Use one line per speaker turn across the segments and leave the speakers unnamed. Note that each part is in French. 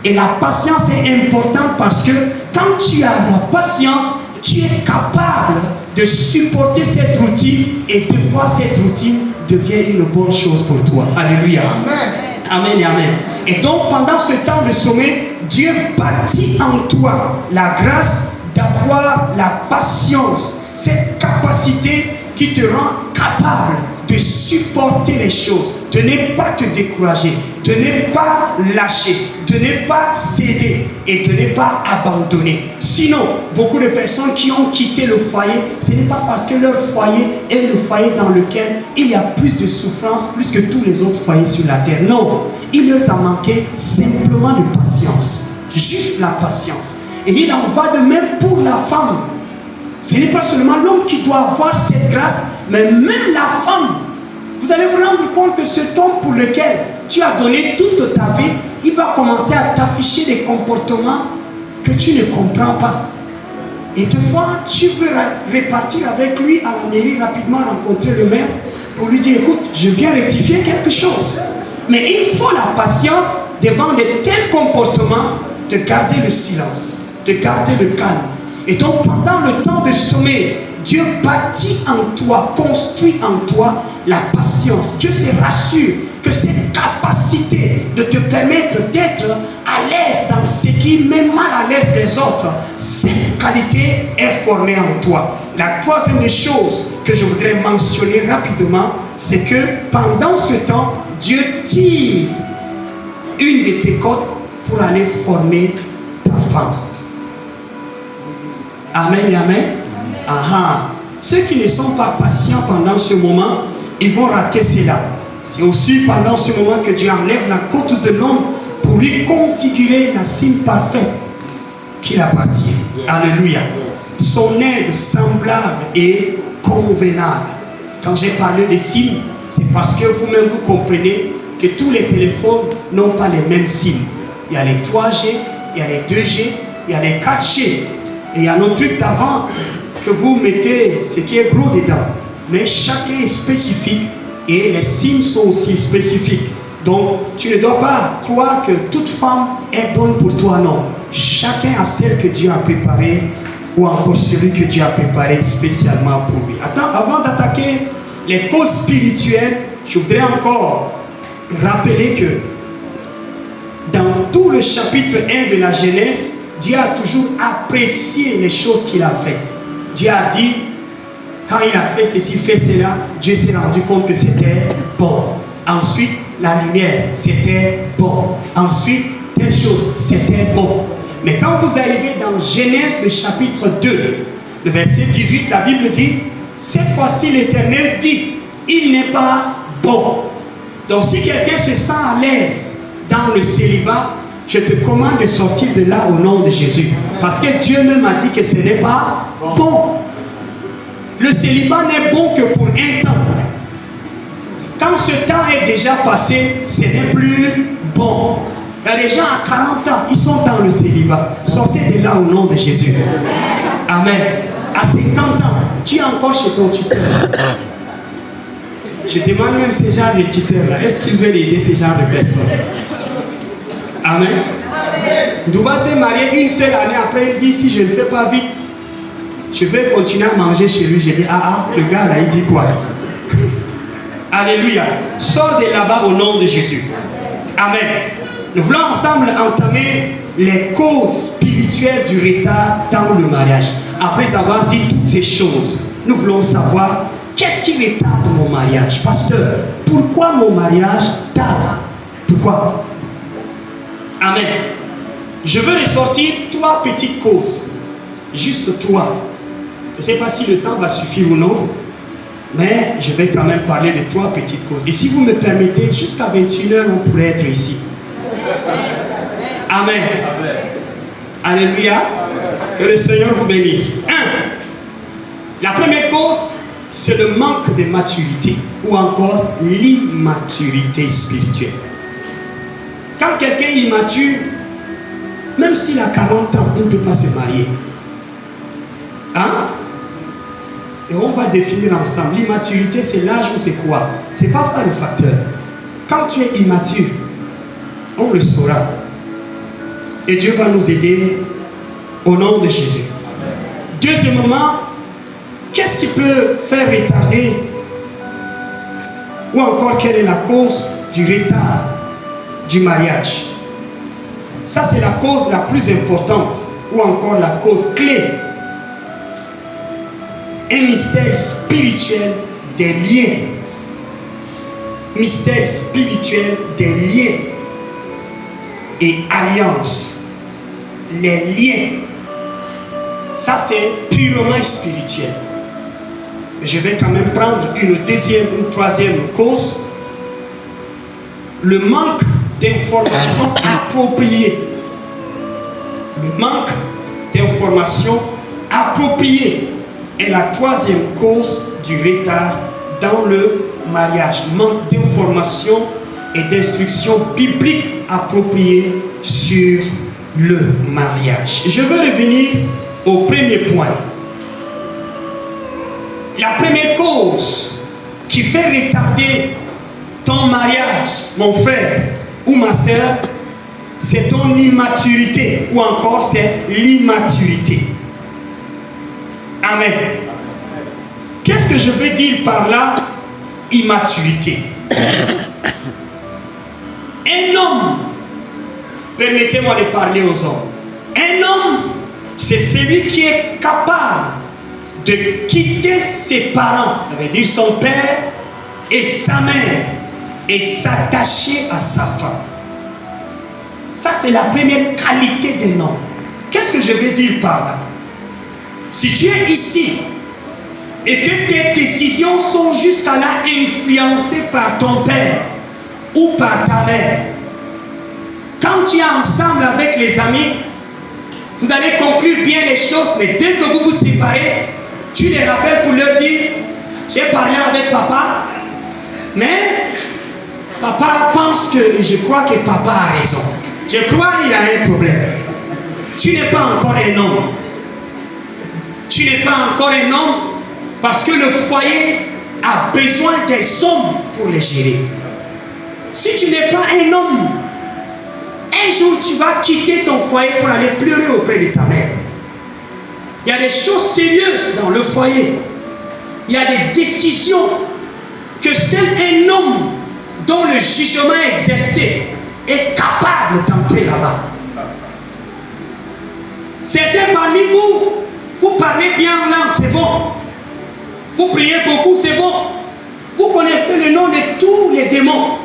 Et la patience est importante parce que quand tu as la patience, tu es capable de supporter cette routine et des fois cette routine devient une bonne chose pour toi. Alléluia.
Amen.
Amen et amen. Et donc pendant ce temps de sommeil, Dieu bâtit en toi la grâce d'avoir la patience, cette capacité qui te rend capable de supporter les choses, de ne pas te décourager, de ne pas lâcher, de ne pas céder et de ne pas abandonner. Sinon, beaucoup de personnes qui ont quitté le foyer, ce n'est pas parce que leur foyer est le foyer dans lequel il y a plus de souffrance, plus que tous les autres foyers sur la terre. Non, il leur a manqué simplement de patience. Juste la patience. Et il en va de même pour la femme. Ce n'est pas seulement l'homme qui doit avoir cette grâce, mais même la femme. Vous allez vous rendre compte que cet homme pour lequel tu as donné toute ta vie, il va commencer à t'afficher des comportements que tu ne comprends pas. Et des fois, tu veux repartir avec lui à la mairie, rapidement rencontrer le maire pour lui dire, écoute, je viens rectifier quelque chose. Mais il faut la patience devant de tels comportements, de garder le silence, de garder le calme. Et donc pendant le temps de sommeil, Dieu bâtit en toi, construit en toi la patience. Dieu se rassure que cette capacité de te permettre d'être à l'aise dans ce qui met mal à l'aise les autres, cette qualité est formée en toi. La troisième des choses que je voudrais mentionner rapidement, c'est que pendant ce temps, Dieu tire une de tes côtes pour aller former ta femme. Amen et amen. Aha. Ceux qui ne sont pas patients pendant ce moment, ils vont rater cela. C'est aussi pendant ce moment que Dieu enlève la côte de l'homme pour lui configurer la cime parfaite qu'il appartient. Alléluia. Son aide semblable et convenable. Quand j'ai parlé de cimes, c'est parce que vous-même vous comprenez que tous les téléphones n'ont pas les mêmes cimes. Il y a les 3G, il y a les 2G, il y a les 4G. Et il y a nos trucs d'avant que vous mettez ce qui est gros dedans. Mais chacun est spécifique et les cimes sont aussi spécifiques. Donc tu ne dois pas croire que toute femme est bonne pour toi, non. Chacun a celle que Dieu a préparée ou encore celui que Dieu a préparé spécialement pour lui. Attends, avant d'attaquer les causes spirituelles, je voudrais encore rappeler que dans tout le chapitre 1 de la Genèse, Dieu a toujours apprécié les choses qu'il a faites. Dieu a dit, quand il a fait ceci, fait cela, Dieu s'est rendu compte que c'était bon. Ensuite, la lumière, c'était bon. Ensuite, telle chose, c'était bon. Mais quand vous arrivez dans Genèse, le chapitre 2, le verset 18, la Bible dit, cette fois-ci l'Éternel dit, il n'est pas bon. Donc si quelqu'un se sent à l'aise dans le célibat, je te commande de sortir de là au nom de Jésus. Parce que Dieu même a dit que ce n'est pas bon. Le célibat n'est bon que pour un temps. Quand ce temps est déjà passé, ce n'est plus bon. Il y a des gens à 40 ans, ils sont dans le célibat. Sortez de là au nom de Jésus. Amen. À 50 ans, tu es encore chez ton tuteur. Je demande même ce genre de tuteur-là, est-ce qu'il veut aider ce genre de personnes? Amen. Douba s'est marié une seule année après, il dit, si je ne le fais pas vite, je vais continuer à manger chez lui. J'ai dit, le gars là, il dit quoi? Alléluia. Sors de là-bas au nom de Jésus. Amen. Nous voulons ensemble entamer les causes spirituelles du retard dans le mariage. Après avoir dit toutes ces choses, nous voulons savoir qu'est-ce qui retarde mon mariage. Pasteur, pourquoi mon mariage tarde? Pourquoi? Amen. Je veux ressortir 3 petites causes. Juste 3. Je ne sais pas si le temps va suffire ou non, mais je vais quand même parler de 3 petites causes. Et si vous me permettez, jusqu'à 21h, on pourrait être ici. Amen. Alléluia. Que le Seigneur vous bénisse. 1. La première cause, c'est le manque de maturité ou encore l'immaturité spirituelle. Quand quelqu'un est immature, même s'il a 40 ans, il ne peut pas se marier. Hein? Et on va définir ensemble. L'immaturité, c'est l'âge ou c'est quoi? C'est pas ça le facteur. Quand tu es immature, on le saura. Et Dieu va nous aider au nom de Jésus. Deuxièmement, qu'est-ce qui peut faire retarder ou encore quelle est la cause du retard du mariage? Ça, c'est la cause la plus importante ou encore la cause clé. Un mystère spirituel des liens. Mystère spirituel des liens et alliances. Les liens. Ça, c'est purement spirituel. Mais je vais quand même prendre une troisième cause. Le manque d'informations appropriées. Le manque d'informations appropriées est la troisième cause du retard dans le mariage. Manque d'informations et d'instructions bibliques appropriées sur le mariage. Je veux revenir au premier point. La première cause qui fait retarder ton mariage, mon frère ou ma soeur, c'est ton immaturité ou encore c'est l'immaturité. Amen. Qu'est-ce que je veux dire par là, immaturité? Un homme, permettez-moi de parler aux hommes. Un homme, c'est celui qui est capable de quitter ses parents, ça veut dire son père et sa mère, et s'attacher à sa femme. Ça, c'est la première qualité d'un homme. Qu'est-ce que je veux dire par là? Si tu es ici et que tes décisions sont jusqu'à là influencées par ton père ou par ta mère, quand tu es ensemble avec les amis, vous allez conclure bien les choses, mais dès que vous vous séparez, tu les rappelles pour leur dire: j'ai parlé avec papa, mais papa pense que, je crois que papa a raison. Je crois qu'il a un problème. Tu n'es pas encore un homme. Tu n'es pas encore un homme parce que le foyer a besoin des hommes pour les gérer. Si tu n'es pas un homme, un jour tu vas quitter ton foyer pour aller pleurer auprès de ta mère. Il y a des choses sérieuses dans le foyer. Il y a des décisions que seul un homme dont le jugement exercé est capable d'entrer là-bas. Certains parmi vous, vous parlez bien en langue, c'est bon. Vous priez beaucoup, c'est bon. Vous connaissez le nom de tous les démons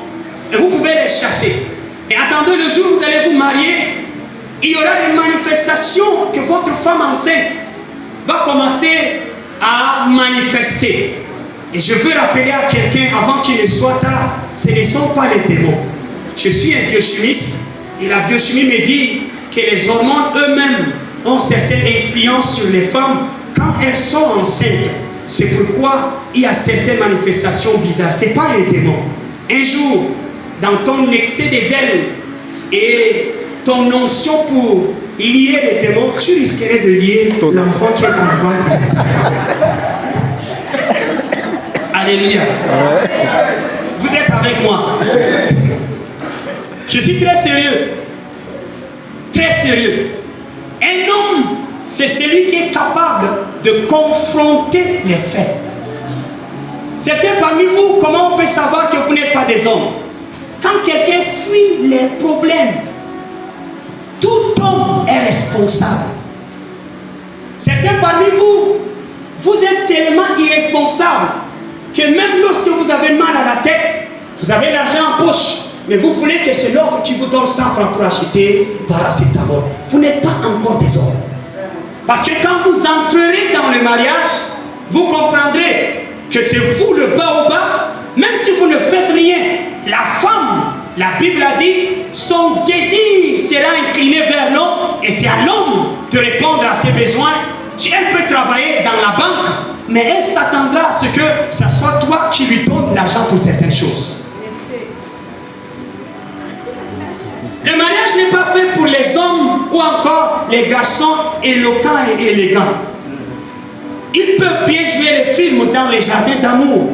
et vous pouvez les chasser. Et attendez le jour où vous allez vous marier, il y aura des manifestations que votre femme enceinte va commencer à manifester. Et je veux rappeler à quelqu'un avant qu'il ne soit tard, ce ne sont pas les démons. Je suis un biochimiste et la biochimie me dit que les hormones eux-mêmes ont certaines influences sur les femmes quand elles sont enceintes. C'est pourquoi il y a certaines manifestations bizarres. Ce n'est pas un démon. Un jour, dans ton excès des ailes et ton onction pour lier les démons, tu risquerais de lier l'enfant qui est dans le ventre de ta femme. Alléluia. Vous êtes avec moi. Je suis très sérieux. Très sérieux. Un homme, c'est celui qui est capable de confronter les faits. Certains parmi vous, comment on peut savoir que vous n'êtes pas des hommes? Quand quelqu'un fuit les problèmes, tout homme est responsable. Certains parmi vous, vous êtes tellement irresponsable que même lorsque vous avez mal à la tête, vous avez l'argent en poche, mais vous voulez que c'est l'autre qui vous donne 100 francs pour acheter paracétamol. Vous n'êtes pas encore des hommes. Parce que quand vous entrerez dans le mariage, vous comprendrez que c'est vous le bas au bas, même si vous ne faites rien. La femme, la Bible a dit, son désir sera incliné vers l'homme et c'est à l'homme de répondre à ses besoins. Elle peut travailler dans la banque, mais elle s'attendra à ce que ce soit toi qui lui donnes l'argent pour certaines choses. Le mariage n'est pas fait pour les hommes ou encore les garçons éloquents et élégants. Ils peuvent bien jouer les films dans les jardins d'amour,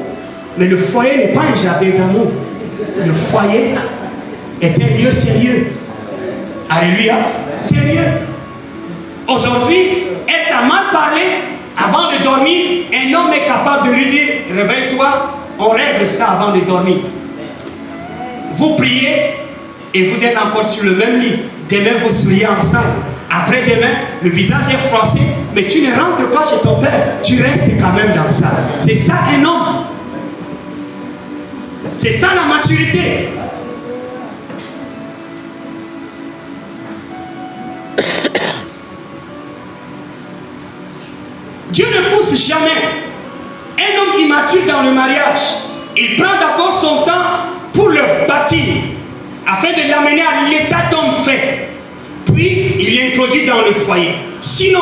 mais le foyer n'est pas un jardin d'amour. Le foyer est un lieu sérieux. Alléluia. Sérieux. Aujourd'hui, elle t'a mal parlé. Avant de dormir, un homme est capable de lui dire, réveille-toi, on règle ça avant de dormir. Vous priez et vous êtes encore sur le même lit. Demain, vous souriez ensemble. Après-demain, le visage est froissé, mais tu ne rentres pas chez ton père. Tu restes quand même dans ça. C'est ça un homme. C'est ça la maturité. Dieu ne pousse jamais un homme immature dans le mariage. Il prend d'abord son temps pour le bâtir, afin de l'amener à l'état d'homme fait. Puis, il l'introduit dans le foyer. Sinon,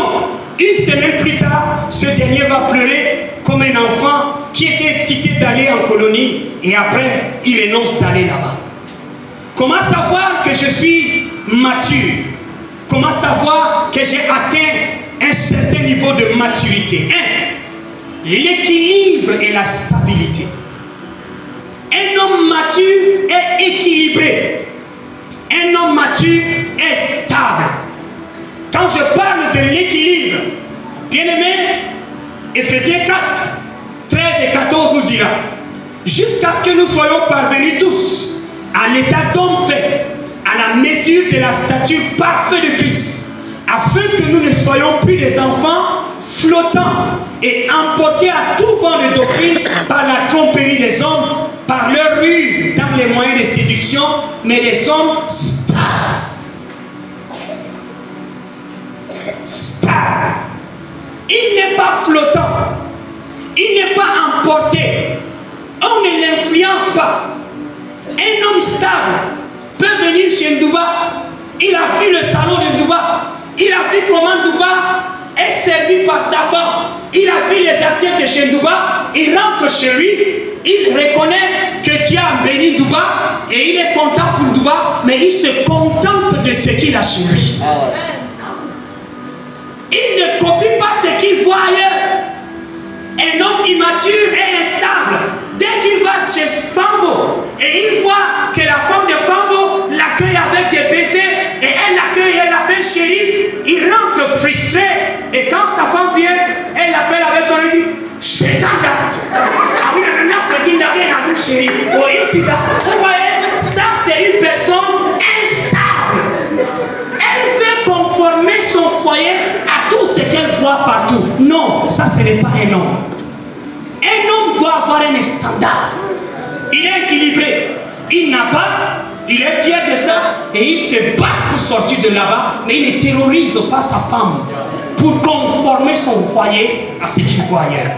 une semaine plus tard, ce dernier va pleurer comme un enfant qui était excité d'aller en colonie. Et après, il énonce d'aller là-bas. Comment savoir que je suis mature? Comment savoir que j'ai atteint un certain niveau de maturité? 1. L'équilibre et la stabilité. Un homme mature est équilibré. Un homme mature est stable. Quand je parle de l'équilibre, bien-aimé, Éphésiens 4, 13 et 14 nous dira, jusqu'à ce que nous soyons parvenus tous à l'état d'homme fait, à la mesure de la stature parfaite de Christ, afin que nous ne soyons plus des enfants flottants et emportés à tout vent de doctrine par la tromperie des hommes, par leur ruse dans les moyens de séduction, mais des hommes stables. Stable. Il n'est pas flottant. Il n'est pas emporté. On ne l'influence pas. Un homme stable peut venir chez Ndouba. Il a vu le salon de Ndouba. Il a vu comment Ndouba est servi par sa femme. Il a vu les assiettes de chez Ndouba. Il rentre chez lui. Il reconnaît que Dieu a béni Ndouba. Et il est content pour Ndouba. Mais il se contente de ce qu'il a chez lui. Il ne copie pas ce qu'il voit ailleurs. Un homme immature et instable, dès qu'il va chez Fambo et il voit que la femme de Fambo l'accueille avec des baisers et elle l'accueille, elle l'appelle chérie, il rentre frustré. Et quand sa femme vient, elle l'appelle avec son nom, il dit Chétanda. Vous voyez, ça c'est une personne instable. Elle veut conformer son foyer à tout ce qu'elle voit partout. Non, ça ce n'est pas un homme. Un homme doit avoir un standard. Il est équilibré. Il n'a pas, il est fier de ça et il se bat pour sortir de là-bas, mais il ne terrorise pas sa femme pour conformer son foyer à ce qu'il voit ailleurs.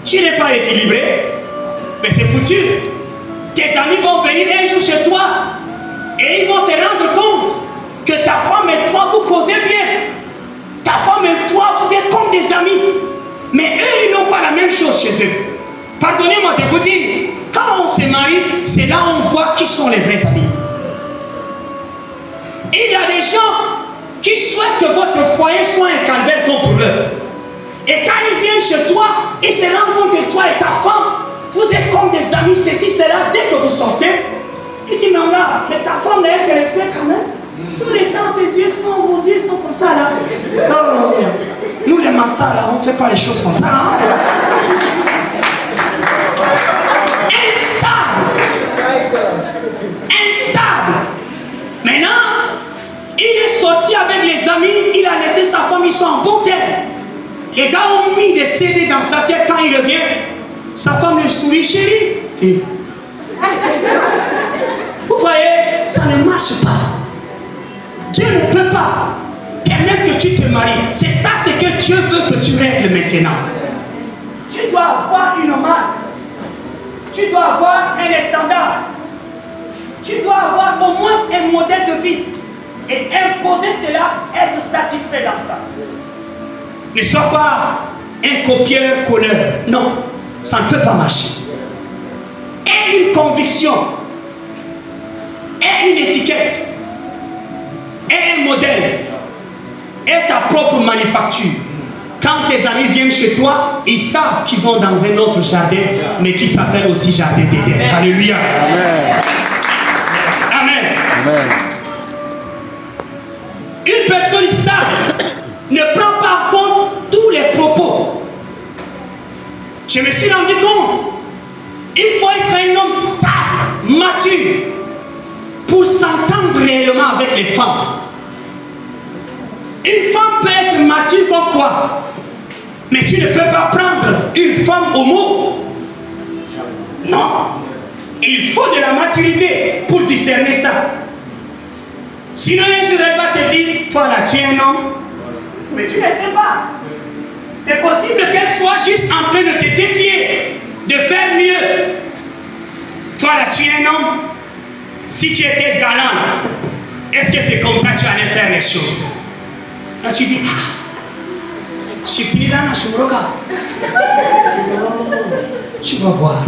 Tu n'es pas équilibré, mais c'est foutu. Tes amis vont venir un jour chez toi et ils vont se rendre compte que ta femme et toi vous causez bien. Ta femme et toi vous êtes comme des amis. Mais eux, ils n'ont pas la même chose chez eux. Pardonnez-moi de vous dire, quand on se marie, c'est là où on voit qui sont les vrais amis. Il y a des gens qui souhaitent que votre foyer soit un calvaire comme pour eux. Et quand ils viennent chez toi, ils se rendent compte que toi et ta femme, vous êtes comme des amis, ceci, cela. Dès que vous sortez, ils disent non, là, ta femme, elle te respecte quand même. Tous les temps, tes yeux sont, vos yeux sont comme ça là. Oh, nous les massas là, on ne fait pas les choses comme ça. Hein? Instable. Maintenant, il est sorti avec les amis, il a laissé sa femme, ils sont en bon terme. Les gars ont mis des CD dans sa tête quand il revient. Sa femme le sourit, chérie. Et... vous voyez, ça ne marche pas. Dieu ne peut pas permettre que tu te maries. C'est ça ce que Dieu veut que tu règles maintenant. Tu dois avoir une marque. Tu dois avoir un standard. Tu dois avoir au moins un modèle de vie. Et imposer cela, être satisfait dans ça. Ne sois pas un copieur-colleur. Non, ça ne peut pas marcher. Aie une conviction. Aie une étiquette. Aie un modèle. Aie ta propre manufacture. Quand tes amis viennent chez toi, ils savent qu'ils sont dans un autre jardin, mais qui s'appelle aussi jardin d'Éden. Alléluia. Amen. Amen. je me suis rendu compte, il faut être un homme stable, mature, pour s'entendre réellement avec les femmes. Une femme peut être mature comme quoi, mais tu ne peux pas prendre une femme au mot. Non, il faut de la maturité pour discerner ça. Sinon un jour elle va te dire, toi là tu es un homme, mais tu ne sais pas. C'est possible qu'elle soit juste en train de te défier, de faire mieux. Toi là tu es un homme, si tu étais galant, est-ce que c'est comme ça que tu allais faire les choses? Là tu dis, je suis fini là, je suis Moroka. Tu vas voir.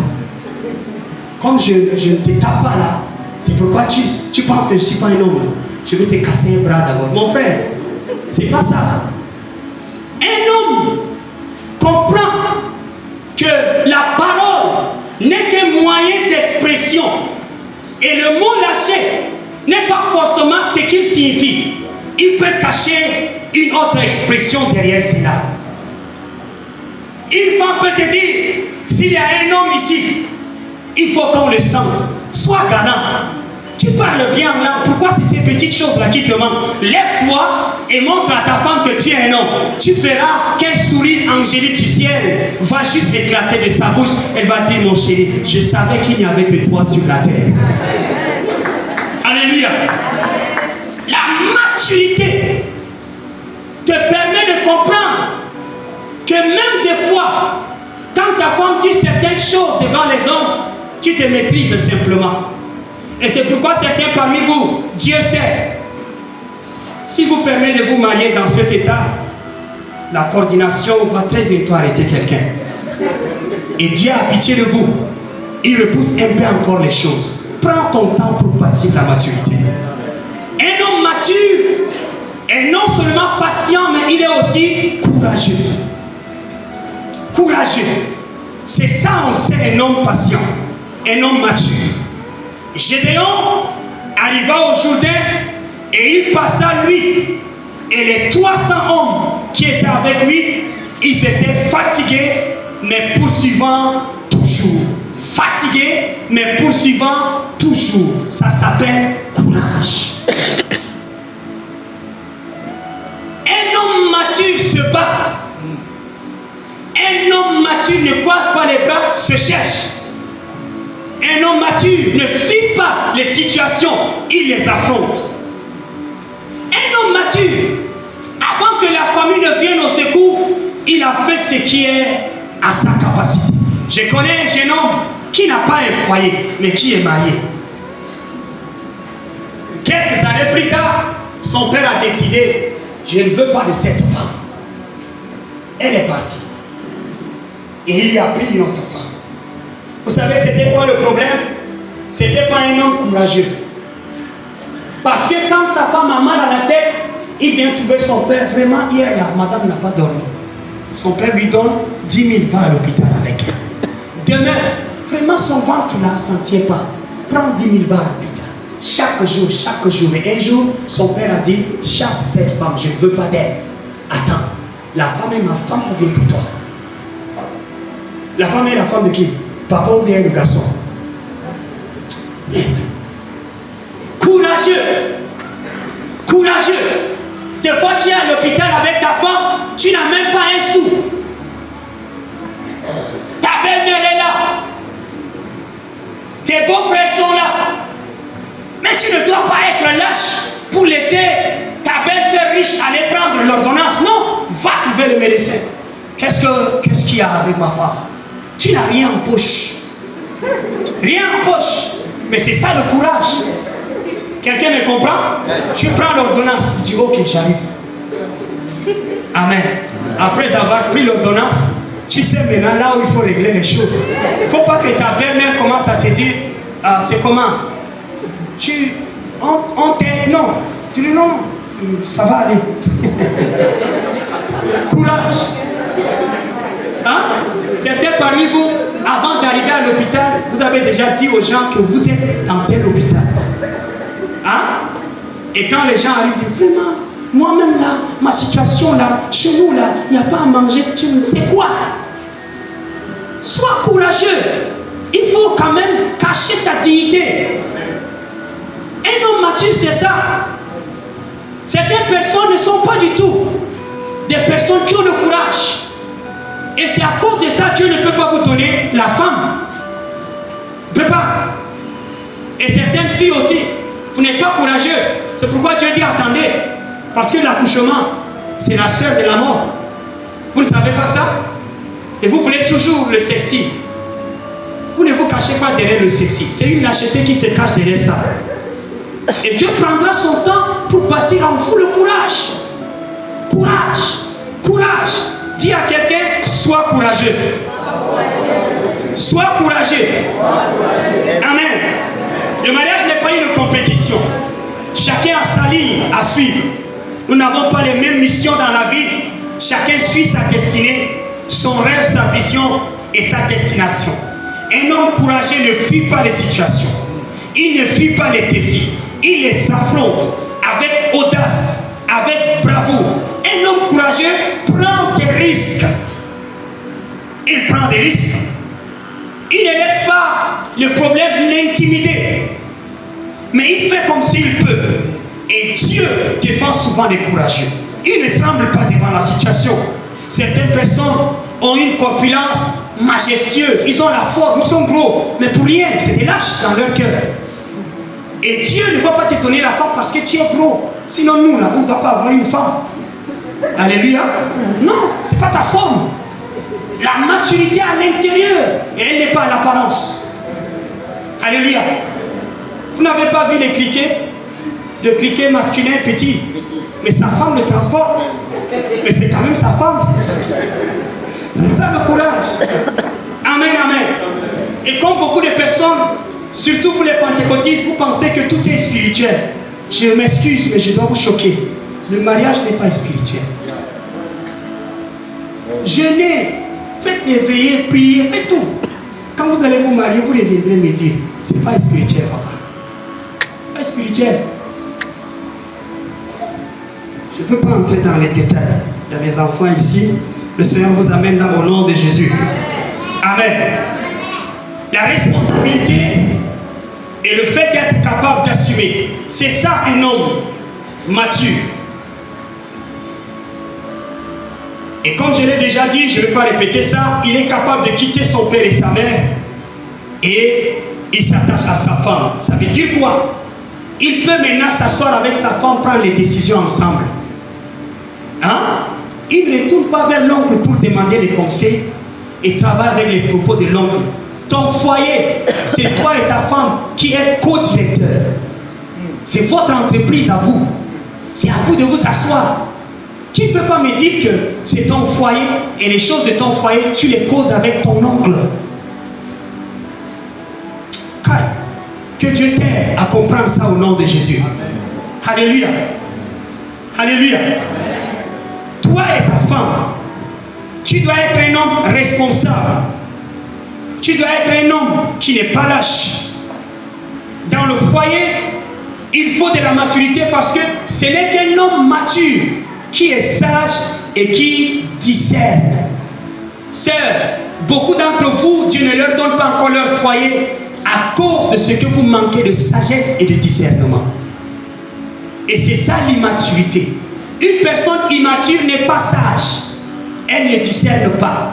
Comme je ne te tape pas là, c'est pourquoi tu penses que je ne suis pas un homme. Je vais te casser un bras d'abord. Mon frère, c'est pas ça. Un homme comprend que la parole n'est qu'un moyen d'expression. Et le mot lâché n'est pas forcément ce qu'il signifie. Il peut cacher une autre expression derrière cela. Une femme peut te dire, s'il y a un homme ici, il faut qu'on le sente. Sois galant. Tu parles bien là. Pourquoi c'est ces petites choses-là qui te manquent? Lève-toi et montre à ta femme que tu es un homme. Tu verras quel sourire angélique du ciel va juste éclater de sa bouche. Elle va dire, mon chéri, je savais qu'il n'y avait que toi sur la terre. Alléluia. La maturité te permet de comprendre que même des fois, quand ta femme dit certaines choses devant les hommes, tu te maîtrises simplement. Et c'est pourquoi certains parmi vous, Dieu sait, si vous permettez de vous marier dans cet état, la coordination va très bientôt arrêter quelqu'un. Et Dieu a pitié de vous. Il repousse un peu encore les choses. Prends ton temps pour bâtir la maturité. Un homme mature est non seulement patient, mais il est aussi courageux. Courageux. C'est ça, on sait un homme patient, un homme mature. Gédéon arriva au Jourdain et il passa lui et les 300 hommes qui étaient avec lui, ils étaient fatigués mais poursuivant toujours. Fatigués mais poursuivant toujours. Ça s'appelle courage. Un homme mature se bat. Un homme mature ne croise pas les bras, se cherche. Un homme mature ne fuit pas les situations, il les affronte. Un homme mature, avant que la famille ne vienne au secours, il a fait ce qui est à sa capacité. Je connais un jeune homme qui n'a pas un foyer, mais qui est marié. Quelques années plus tard, son père a décidé, je ne veux pas de cette femme. Elle est partie. Et il lui a pris une autre femme. Vous savez, c'était quoi le problème? C'était pas un homme courageux. Parce que quand sa femme a mal à la tête, il vient trouver son père. Vraiment, hier, là, madame n'a pas dormi. Son père lui donne 10 000, va à l'hôpital avec elle. Demain, vraiment, son ventre là, ne s'en tient pas. Prends 10 000, va à l'hôpital. Chaque jour, chaque jour. Et un jour, son père a dit, chasse cette femme, je ne veux pas d'elle. Attends, la femme est ma femme ou bien pour toi? La femme est la femme de qui? Papa ou bien le garçon? Merde. Courageux. Courageux. Des fois tu es à l'hôpital avec ta femme, tu n'as même pas un sou. Ta belle-mère est là. Tes beaux-frères sont là. Mais tu ne dois pas être lâche pour laisser ta belle-sœur riche aller prendre l'ordonnance. Non, va trouver le médecin. Qu'est-ce qu'il y a avec ma femme? Tu n'as rien en poche. Rien en poche. Mais c'est ça le courage. Quelqu'un me comprend? Tu prends l'ordonnance. Tu dis, ok, j'arrive. Amen. Après avoir pris l'ordonnance, tu sais maintenant là où il faut régler les choses. Il ne faut pas que ta belle-mère commence à te dire, ah, c'est comment? On t'aide? Non. Tu dis non, ça va aller. Courage. Hein? Certains parmi vous, avant d'arriver à l'hôpital, vous avez déjà dit aux gens que vous êtes dans tel hôpital. Hein? Et quand les gens arrivent, disent vraiment, moi-même là, ma situation là, chez nous là, il n'y a pas à manger, je ne sais quoi. Sois courageux. Il faut quand même cacher ta dignité. Un homme mature, c'est ça. Certaines personnes ne sont pas du tout des personnes qui ont le courage. Et c'est à cause de ça que Dieu ne peut pas vous donner la femme. Il ne peut pas. Et certaines filles aussi, vous n'êtes pas courageuses. C'est pourquoi Dieu dit attendez. Parce que l'accouchement, c'est la sœur de la mort. Vous ne savez pas ça? Et vous voulez toujours le sexy. Vous ne vous cachez pas derrière le sexy. C'est une lâcheté qui se cache derrière ça. Et Dieu prendra son temps pour bâtir en vous le courage. Courage. Courage. Dis à quelqu'un, sois courageux. Sois courageux. Amen. Le mariage n'est pas une compétition. Chacun a sa ligne à suivre. Nous n'avons pas les mêmes missions dans la vie. Chacun suit sa destinée, son rêve, sa vision et sa destination. Un homme courageux ne fuit pas les situations. Il ne fuit pas les défis. Il les affronte avec audace, avec bravoure. Un homme courageux prend des risques. Il prend des risques. Il ne laisse pas le problème l'intimider. Mais il fait comme s'il peut. Et Dieu défend souvent les courageux. Il ne tremble pas devant la situation. Certaines personnes ont une corpulence majestueuse. Ils ont la forme, ils sont gros. Mais pour rien, c'est des lâches dans leur cœur. Et Dieu ne va pas te donner la femme parce que tu es gros. Sinon, nous, là, on ne doit pas avoir une femme. Alléluia. Non, ce n'est pas ta forme. La maturité à l'intérieur. Et elle n'est pas à l'apparence. Alléluia. Vous n'avez pas vu les cliquets? Le cliquet masculin petit. Mais sa femme le transporte. Mais c'est quand même sa femme. C'est ça le courage. Amen, amen. Et comme beaucoup de personnes, surtout vous les pentecôtistes, vous pensez que tout est spirituel. Je m'excuse, mais je dois vous choquer. Le mariage n'est pas spirituel. Jeûnez, faites les veillées, priez, faites tout. Quand vous allez vous marier, vous reviendrez me dire, c'est pas spirituel, papa. Pas spirituel. Je ne veux pas entrer dans les détails. Il y a des enfants ici. Le Seigneur vous amène là au nom de Jésus. Amen. La responsabilité et le fait d'être capable d'assumer, c'est ça un homme mature. Et comme je l'ai déjà dit, je ne vais pas répéter ça, il est capable de quitter son père et sa mère et il s'attache à sa femme. Ça veut dire quoi? Il peut maintenant s'asseoir avec sa femme, prendre les décisions ensemble. Hein? Il ne retourne pas vers l'oncle pour demander des conseils et travaille avec les propos de l'oncle. Ton foyer, c'est toi et ta femme qui êtes co-directeur. C'est votre entreprise à vous. C'est à vous de vous asseoir. Tu ne peux pas me dire que c'est ton foyer et les choses de ton foyer, tu les causes avec ton oncle. Que Dieu t'aide à comprendre ça au nom de Jésus. Alléluia. Alléluia. Toi et ta femme, tu dois être un homme responsable. Tu dois être un homme qui n'est pas lâche. Dans le foyer, il faut de la maturité parce que ce n'est qu'un homme mature qui est sage et qui discerne. Sœurs, beaucoup d'entre vous, Dieu ne leur donne pas encore leur foyer à cause de ce que vous manquez de sagesse et de discernement. Et c'est ça l'immaturité. Une personne immature n'est pas sage. Elle ne discerne pas.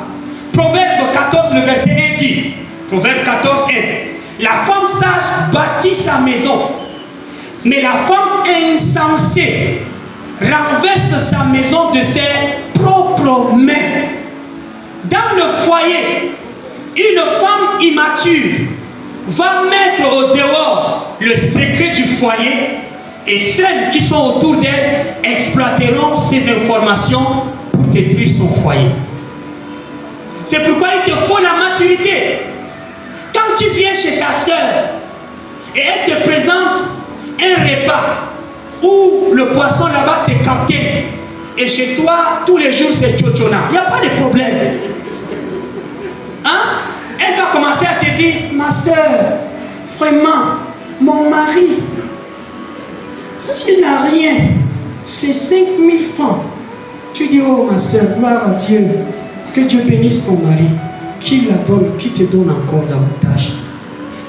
Proverbe 14, le verset 1 dit, Proverbe 14, 1, la femme sage bâtit sa maison, mais la femme insensée renverse sa maison de ses propres mains. Dans le foyer, une femme immature va mettre au dehors le secret du foyer et celles qui sont autour d'elle exploiteront ces informations pour détruire son foyer. C'est pourquoi il te faut la maturité. Quand tu viens chez ta soeur et elle te présente un repas où le poisson là-bas c'est capté et chez toi tous les jours c'est tchotchona, il n'y a pas de problème. Hein? Elle va commencer à te dire, ma soeur, vraiment, mon mari, s'il n'a rien, c'est 5000 francs. Tu dis, oh ma soeur, gloire à Dieu, que Dieu bénisse ton mari, qui te donne encore davantage.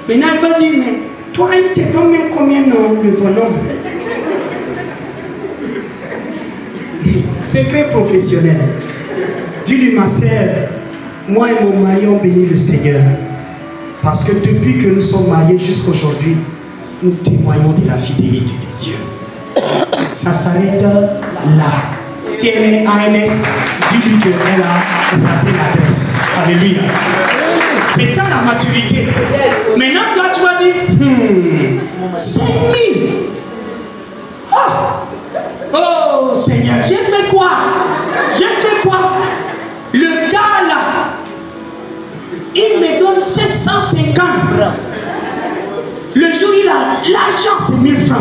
Maintenant, elle va dire, mais toi, il te donne même combien le bonhomme? Secret professionnel. Dis-lui, ma sœur, moi et mon mari ont béni le Seigneur. Parce que depuis que nous sommes mariés jusqu'à aujourd'hui, nous témoignons de la fidélité de Dieu. Ça s'arrête là. Si elle est ANS, dis-lui qu'elle a raté l'adresse. Alléluia. C'est ça la maturité. Maintenant, toi, tu vas dire, 5 000. Oh Seigneur, j'ai fait quoi? Le gars là, il me donne 750. Le jour il a l'argent, c'est 1000 francs.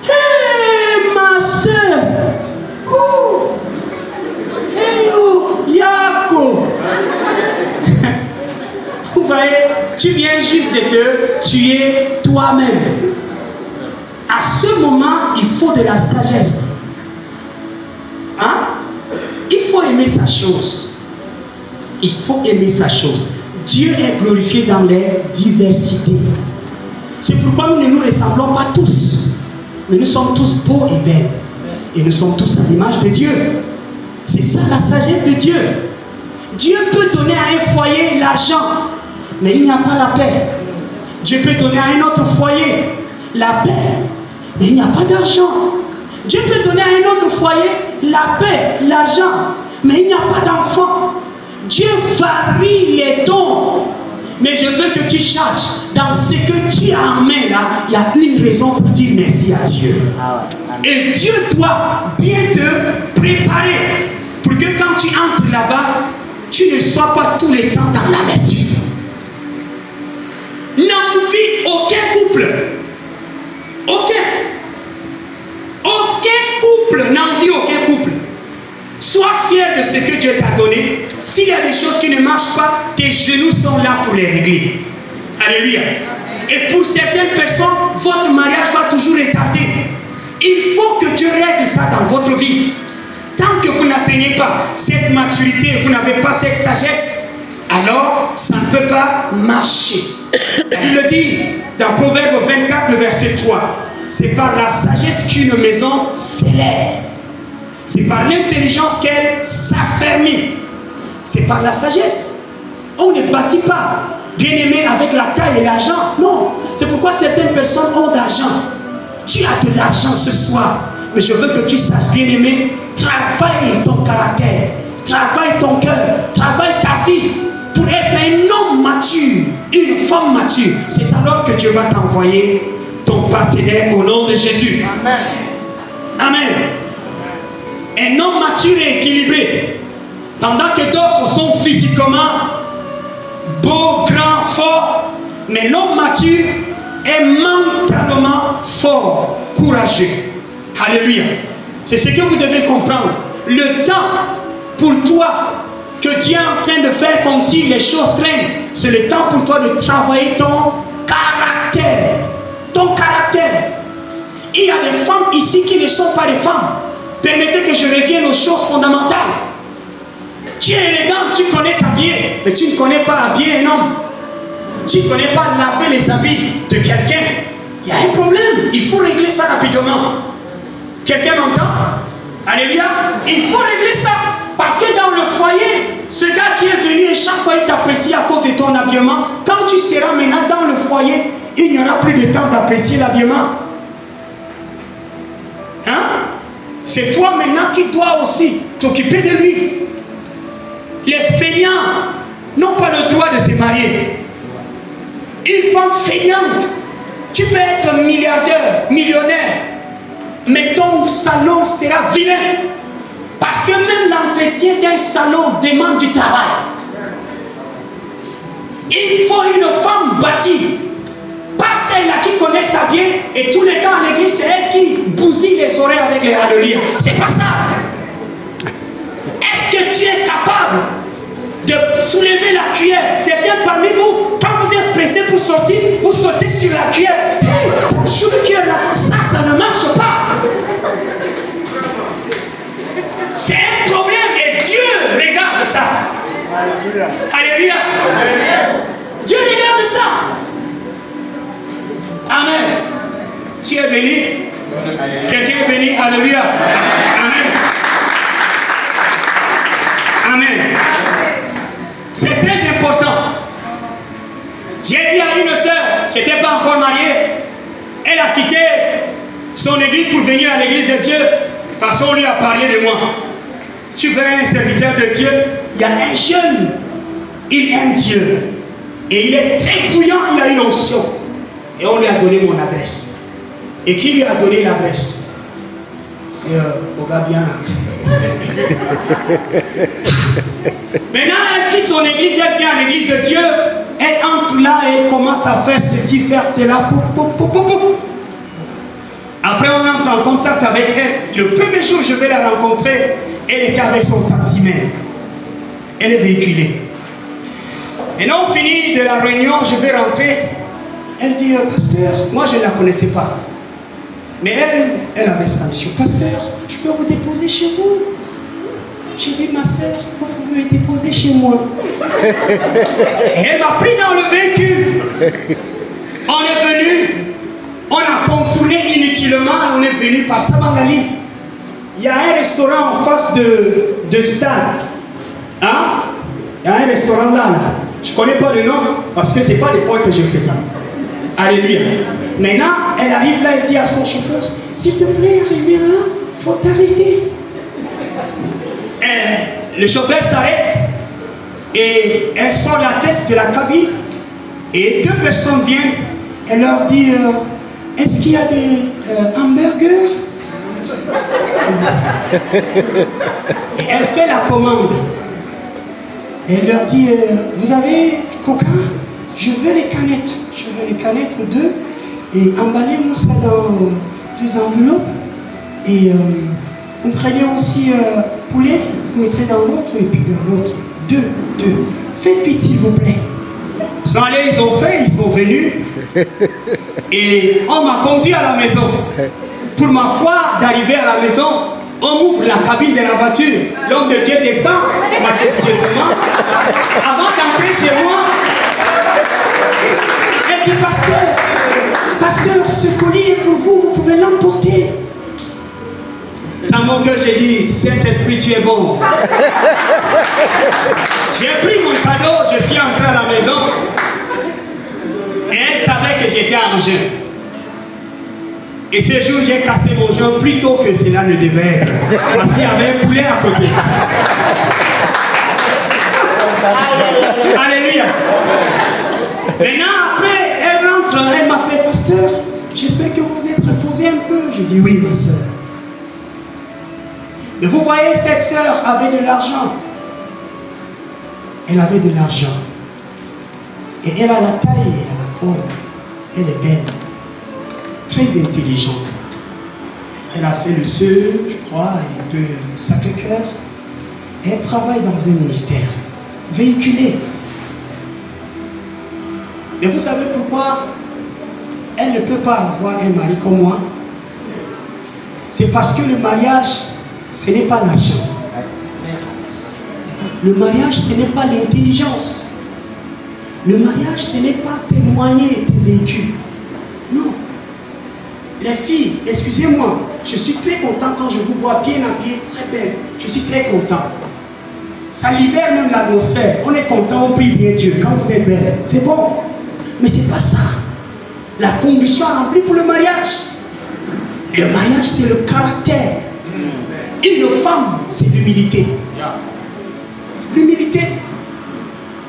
Hé, ma soeur. Yako. Vous voyez, tu viens juste de te tuer toi-même. À ce moment, il faut de la sagesse. Hein? Il faut aimer sa chose. Il faut aimer sa chose. Dieu est glorifié dans les diversités. C'est pourquoi nous ne nous ressemblons pas tous. Mais nous sommes tous beaux et belles. Et nous sommes tous à l'image de Dieu. C'est ça la sagesse de Dieu. Dieu peut donner à un foyer l'argent, mais il n'y a pas la paix. Dieu peut donner à un autre foyer la paix, mais il n'y a pas d'argent. Dieu peut donner à un autre foyer la paix, l'argent, mais il n'y a pas d'enfant. Dieu varie les dons. Mais je veux que tu cherches dans ce que tu as en main là, il y a une raison pour dire merci à Dieu. Et Dieu doit bien te préparer pour que quand tu entres là-bas, tu ne sois pas tout le temps dans l'amertume. N'envie aucun couple. N'envie aucun couple. Sois fier de ce que Dieu t'a donné. S'il y a des choses qui ne marchent pas, tes genoux sont là pour les régler. Alléluia. Et pour certaines personnes, votre mariage va toujours retarder. Il faut que Dieu règle ça dans votre vie. Tant que vous n'atteignez pas cette maturité, vous n'avez pas cette sagesse, alors ça ne peut pas marcher. Il le dit dans Proverbe 24, le verset 3. C'est par la sagesse qu'une maison s'élève. C'est par l'intelligence qu'elle s'affermit. C'est par la sagesse. On ne bâtit pas, bien aimé, avec la taille et l'argent. Non. C'est pourquoi certaines personnes ont d'argent. Tu as de l'argent ce soir. Mais je veux que tu saches, bien aimé, travaille ton caractère. Travaille ton cœur. Travaille ta vie. Pour être un homme mature, une femme mature. C'est alors que Dieu va t'envoyer ton partenaire au nom de Jésus. Amen. Amen. Un homme mature et équilibré, pendant que d'autres sont physiquement beaux, grands, forts, mais l'homme mature est mentalement fort, courageux. Alléluia. C'est ce que vous devez comprendre. Le temps pour toi que Dieu est en train de faire comme si les choses traînent, c'est le temps pour toi de travailler ton caractère. Ton caractère. Il y a des femmes ici qui ne sont pas des femmes. Permettez que je revienne aux choses fondamentales. Tu es élégant, tu connais t'habiller, mais tu ne connais pas habiller un homme. Tu ne connais pas laver les habits de quelqu'un. Il y a un problème. Il faut régler ça rapidement. Quelqu'un m'entend? Alléluia. Il faut régler ça. Parce que dans le foyer, ce gars qui est venu et chaque fois il t'apprécie à cause de ton habillement, quand tu seras maintenant dans le foyer, il n'y aura plus de temps d'apprécier l'habillement. Hein? C'est toi maintenant qui dois aussi t'occuper de lui. Les feignants n'ont pas le droit de se marier. Une femme feignante, tu peux être milliardaire, millionnaire, mais ton salon sera vilain. Parce que même l'entretien d'un salon demande du travail. Il faut une femme bâtie. Pas celle-là qui connaît ça bien et tous les temps à l'église, c'est elle qui bousille les oreilles avec les alléluia. C'est pas ça. Est-ce que tu es capable de soulever la cuillère? Certains parmi vous, quand vous êtes pressé pour sortir, vous sautez sur la cuillère. Hey, sur la cuillère là, ça ne marche pas. C'est un problème et Dieu regarde ça. Alléluia. Dieu regarde ça. Amen. Tu es béni. Quelqu'un est béni. Alléluia. Amen. Amen. C'est très important. J'ai dit à une sœur, je n'étais pas encore mariée, elle a quitté son église pour venir à l'église de Dieu parce qu'on lui a parlé de moi. Tu veux un serviteur de Dieu, il y a un jeune, il aime Dieu et il est très bouillant, il a une onction. Et on lui a donné mon adresse. Et qui lui a donné l'adresse? C'est Ogabien. Maintenant, elle quitte son église, elle vient à l'église de Dieu, elle entre là et elle commence à faire ceci, faire cela. Après, on entre en contact avec elle. Le premier jour, je vais la rencontrer. Elle était avec son taximène. Elle est véhiculée. Et là, on finit de la réunion, je vais rentrer. Elle dit, pasteur, moi je ne la connaissais pas. Mais elle avait sa mission. Pasteur, je peux vous déposer chez vous? J'ai dit, ma soeur, vous pouvez me déposer chez moi. Et elle m'a pris dans le véhicule. On est venu, on a contourné inutilement, on est venu par Sabangali. Il y a un restaurant en face de stade. Hein? Il y a un restaurant là. Je ne connais pas le nom parce que ce n'est pas des points que je fais là. Alléluia. Maintenant, elle arrive là, elle dit à son chauffeur, s'il te plaît, arrive là, il faut t'arrêter. Le chauffeur s'arrête et elle sort la tête de la cabine et deux personnes viennent. Elle leur dit, est-ce qu'il y a des hamburgers? Et elle fait la commande. Et elle leur dit, vous avez du coca? Je veux les canettes. Je veux les canettes 2. Et emballez-moi ça dans 2 enveloppes. Et vous prenez aussi poulet, vous mettrez dans l'autre et puis dans l'autre. 2. Faites vite s'il vous plaît. Ils sont allés, ils ont fait, ils sont venus. Et on m'a conduit à la maison. Pour ma foi d'arriver à la maison, on ouvre la cabine de la voiture. L'homme de Dieu descend majestueusement. Avant d'entrer chez moi, elle dit, pasteur, ce colis est pour vous, vous pouvez l'emporter. Dans mon cœur, j'ai dit, Saint-Esprit, tu es bon. J'ai pris mon cadeau, je suis entré à la maison. Et elle savait que j'étais en jeûne. Et ce jour, j'ai cassé mon jeûne plus tôt que cela ne devait être. Parce qu'il y avait un poulet à côté. Alléluia. Maintenant, après, elle rentre, elle m'appelle, pasteur, j'espère que vous vous êtes reposé un peu. Je dis, oui, ma soeur. Mais vous voyez, cette soeur avait de l'argent. Elle avait de l'argent. Et elle a la taille, elle a la forme. Elle est belle. Très intelligente. Elle a fait le CE, je crois, et de Sacré-Cœur. Et elle travaille dans un ministère. Véhiculée. Mais vous savez pourquoi elle ne peut pas avoir un mari comme moi? C'est parce que le mariage, ce n'est pas l'argent. Le mariage, ce n'est pas l'intelligence. Le mariage, ce n'est pas tes moyens, tes véhicules. Non. Les filles, excusez-moi, je suis très content quand je vous vois bien habillées, très belle. Je suis très content. Ça libère même l'atmosphère. On est content, on prie bien Dieu. Quand vous êtes belle, c'est bon. Mais c'est pas ça. La condition remplie pour le mariage. Le mariage, c'est le caractère. Une femme, c'est l'humilité. L'humilité.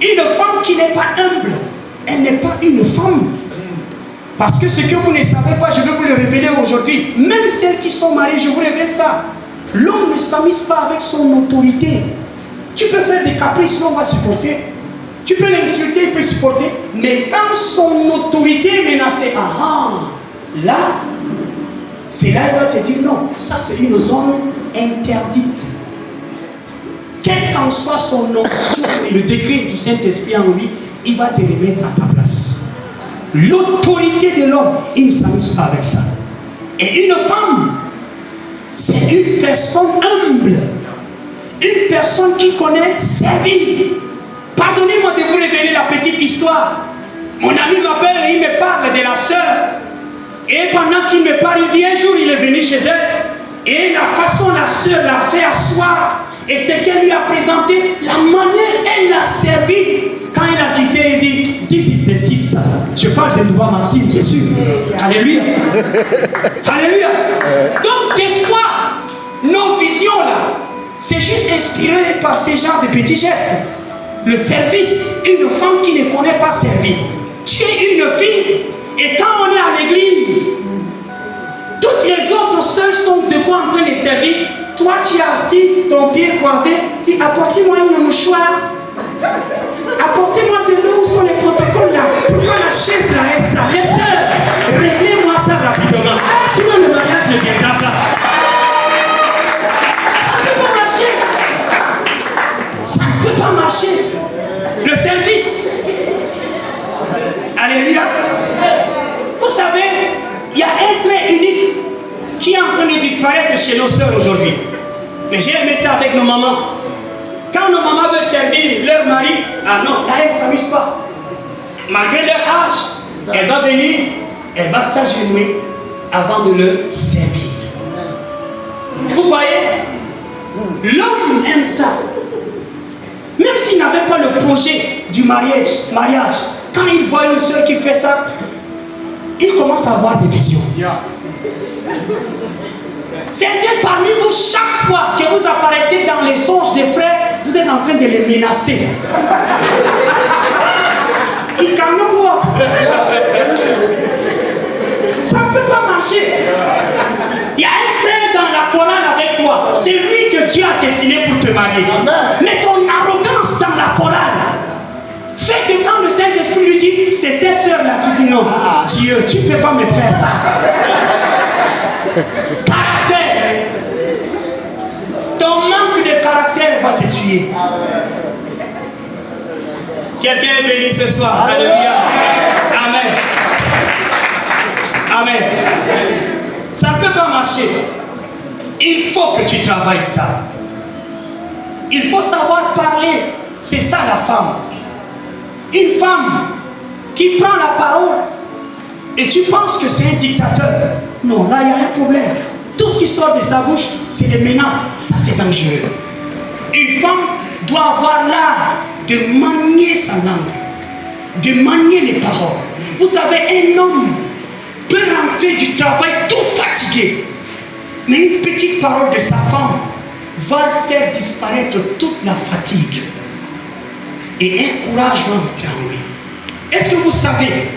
Une femme qui n'est pas humble, elle n'est pas une femme. Parce que ce que vous ne savez pas, je vais vous le révéler aujourd'hui. Même celles qui sont mariées, je vous révèle ça. L'homme ne s'amuse pas avec son autorité. Tu peux faire des caprices, l'homme va supporter. Tu peux l'insulter, il peut supporter. Mais quand son autorité est menacée, là, c'est là il va te dire non, ça c'est une zone interdite. Quelle qu'en soit son onction et le degré du Saint-Esprit en lui, il va te remettre à ta place. L'autorité de l'homme, il ne s'amuse pas avec ça. Et une femme, c'est une personne humble. Une personne qui connaît servir. Pardonnez-moi de vous révéler la petite histoire. Mon ami m'appelle et il me parle de la sœur. Et pendant qu'il me parle, il dit un jour il est venu chez elle. Et la façon la sœur l'a fait asseoir. Et ce qu'elle lui a présenté, la manière elle l'a servi. Quand il a quitté, il dit, this is the sister. Je parle de Douba Maxime, bien sûr. Alléluia. Alléluia. Donc des fois, nos visions là, c'est juste inspiré par ces genres de petits gestes. Le service, une femme qui ne connaît pas servir. Tu es une fille, et quand on est à l'église, toutes les autres sœurs sont debout en train de servir. Toi, tu es assise, ton pied croisé, tu dis, apportez-moi une mouchoir. Apportez-moi de l'eau sur les protocoles là. Pourquoi la chaise là est sale? Les sœurs, réglez-moi ça rapidement. Sinon le mariage ne viendra pas. Ça ne peut pas marcher. Ça ne peut pas marcher. Le service. Alléluia. Vous savez, il y a un trait unique qui est en train de disparaître chez nos sœurs aujourd'hui. Mais j'ai aimé ça avec nos mamans. Quand nos mamans veulent servir leur mari, ah non, là elles ne s'amusent pas. Malgré leur âge, elle va venir, elle va s'agenouiller avant de le servir. Vous voyez, l'homme aime ça. Même s'il n'avait pas le projet du mariage, quand il voit une soeur qui fait ça, il commence à avoir des visions. Certains parmi vous, chaque fois que vous apparaissez dans les songes des frères, vous êtes en train de les menacer. Ils calment quoi? Ça ne peut pas marcher. Il y a un frère dans la chorale avec toi. C'est lui que Dieu a destiné pour te marier. Mais ton arrogance dans la chorale fait que quand le Saint-Esprit lui dit, c'est cette sœur-là, tu dis non. Dieu, tu ne peux pas me faire ça. Caractère. Ton manque de caractère va te tuer. Quelqu'un est béni ce soir. Alléluia. Amen. Amen. Ça ne peut pas marcher. Il faut que tu travailles ça. Il faut savoir parler. C'est ça la femme. Une femme qui prend la parole et tu penses que c'est un dictateur. Non, là il y a un problème. Tout ce qui sort de sa bouche, c'est des menaces. Ça c'est dangereux. Une femme doit avoir l'art de manier sa langue, de manier les paroles. Vous savez, un homme peut rentrer du travail tout fatigué, mais une petite parole de sa femme va faire disparaître toute la fatigue. Et un courage va entrer en lui. Est-ce que vous savez